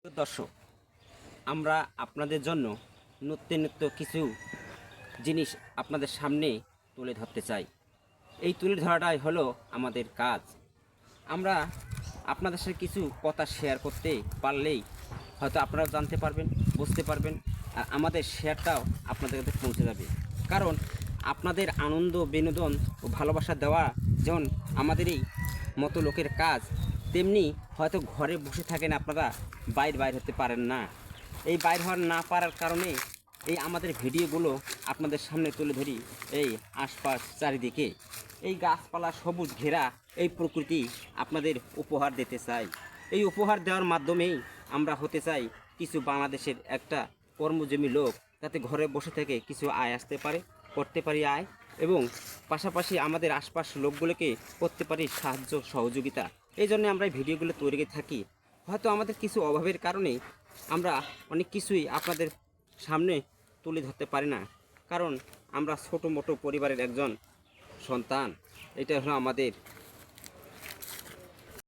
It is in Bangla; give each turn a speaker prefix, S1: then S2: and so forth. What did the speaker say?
S1: প্রিয় দর্শক, আমরা আপনাদের জন্য নিত্য নিত্য কিছু জিনিস আপনাদের সামনে তুলে ধরতে চাই। এই তুলে ধরাটাই হলো আমাদের কাজ। আমরা আপনাদের সাথে কিছু কথা শেয়ার করতে পারলেই হয়তো আপনারাও জানতে পারবেন, বুঝতে পারবেন, আর আমাদের শেয়ারটাও আপনাদের কাছে পৌঁছে যাবে। কারণ আপনাদের আনন্দ, বিনোদন ও ভালোবাসা দেওয়া যেমন আমাদেরই মতো লোকের কাজ, তেমনি হয়তো ঘরে বসে থাকেন আপনারা, বাইর হতে পারেন না। এই বাইর হওয়ার না পারার কারণে এই আমাদের ভিডিওগুলো আপনাদের সামনে তুলে ধরি। এই আশপাশ চারিদিকে এই গাছপালা সবুজ ঘেরা এই প্রকৃতি আপনাদের উপহার দিতে চাই। এই উপহার দেওয়ার মাধ্যমেই আমরা হতে চাই কিছু বাংলাদেশের একটা কর্মজীবী লোক, যাতে ঘরে বসে থেকে কিছু আয় আসতে পারে, করতে পারি আয়, এবং পাশাপাশি আমাদের আশপাশ লোকগুলোকে করতে পারি সাহায্য সহযোগিতা। এই জন্য আমরা এই ভিডিওগুলো তৈরি করে থাকি। হয়তো আমাদের কিছু অভাবের কারণে আমরা অনেক কিছুই আপনাদের সামনে তুলে ধরতে পারি না, কারণ আমরা ছোটো মোটো পরিবারের একজন সন্তান। এটা হলো আমাদের